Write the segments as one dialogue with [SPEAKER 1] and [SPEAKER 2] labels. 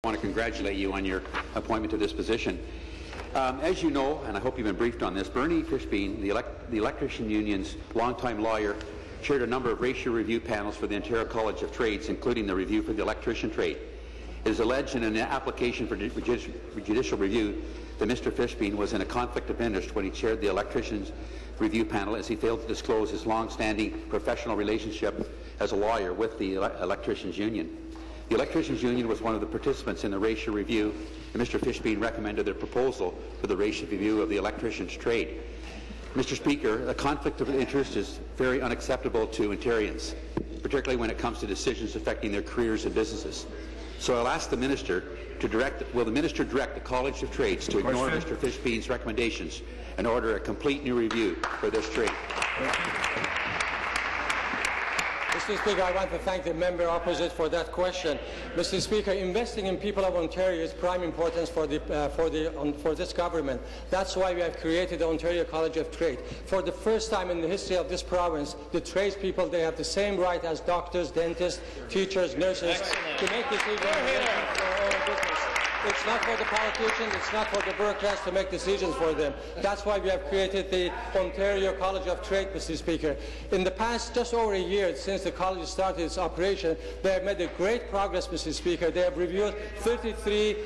[SPEAKER 1] I want to congratulate you on your appointment to this position. As you know, and I hope you've been briefed on this, Bernie Fishbein, the Electrician Union's longtime lawyer, chaired a number of ratio review panels for the Ontario College of Trades, including the review for the electrician trade. It is alleged in an application for judicial review that Mr. Fishbein was in a conflict of interest when he chaired the electricians review panel, as he failed to disclose his long-standing professional relationship as a lawyer with the Electricians Union. The Electricians Union was one of the participants in the ratio review, and Mr. Fishbein recommended a proposal for the ratio review of the electrician's trade. Mr. Speaker, a conflict of interest is very unacceptable to Ontarians, particularly when it comes to decisions affecting their careers and businesses. So I'll ask the Minister to will the Minister direct the College of Trades to ignore Mr. Fishbein's recommendations and order a complete new review for this trade?
[SPEAKER 2] Mr. Speaker, I want to thank the member opposite for that question. Mr. Speaker, investing in people of Ontario is prime importance for this government. That's why we have created the Ontario College of Trade. For the first time in the history of this province, the tradespeople, they have the same right as doctors, dentists, teachers, nurses to make decisions for our own business. It's not for the politicians, it's not for the bureaucrats to make decisions for them. That's why we have created the Ontario College of Trade, Mr. Speaker. In the past, just over a year since the college started its operation, they have made a great progress, Mr. Speaker. They have reviewed 33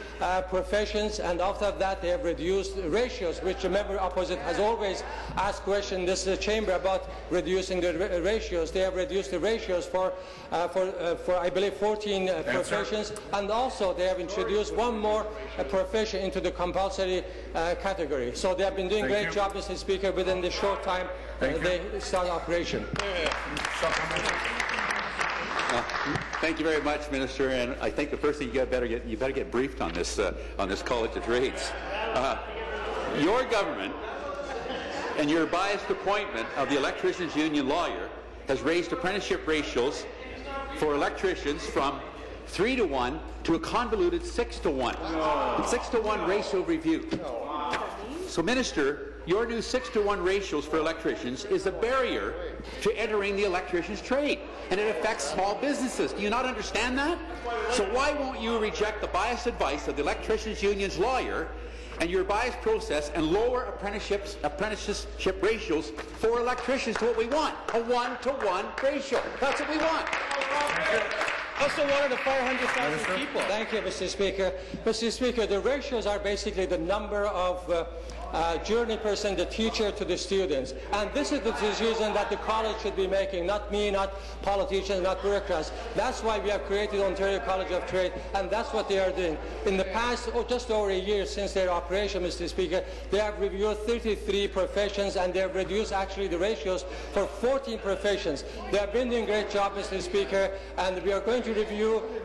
[SPEAKER 2] professions, and after that they have reduced ratios, which the member opposite has always asked questions in this chamber about reducing the ratios. They have reduced the ratios for I believe 14 professions, and also they have introduced one more profession into the compulsory category. So they have been doing a great job, Mr. Speaker, within the short time they start operation.
[SPEAKER 1] Thank you very much, Minister. And I think the first thing you better get briefed on this College of Trades. Your government and your biased appointment of the Electricians Union lawyer has raised apprenticeship ratios for electricians from 3-to-1 to a convoluted 6-to-1. 6-to-1 ratio review. So, Minister, your new 6-to-1 ratios for electricians is a barrier to entering the electrician's trade, and it affects small businesses. Do you not understand that? So why won't you reject the biased advice of the Electricians Union's lawyer and your biased process and lower apprenticeship ratios for electricians to what we want? A 1-to-1 ratio. That's what we want.
[SPEAKER 2] Also wanted to fire 100,000 people. Thank you, Mr. Speaker. Mr. Speaker, the ratios are basically the number of journey person, the teacher to the students. And this is the decision that the college should be making, not me, not politicians, not bureaucrats. That's why we have created Ontario College of Trade, and that's what they are doing. In the past, just over a year since their operation, Mr. Speaker, they have reviewed 33 professions, and they have reduced actually the ratios for 14 professions. They have been doing a great job, Mr. Speaker, and we are going to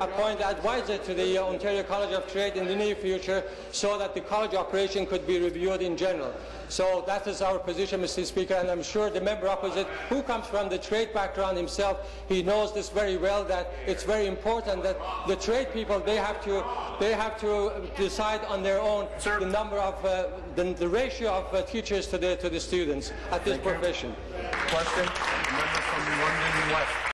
[SPEAKER 2] appoint advisor to the Ontario College of Trade in the near future so that the college operation could be reviewed in general. So that is our position, Mr. Speaker, and I'm sure the member opposite, who comes from the trade background himself, he knows this very well, that it's very important that the trade people, they have to decide on their own the number of the ratio of teachers to the students at this profession.
[SPEAKER 3] Question, member from London West.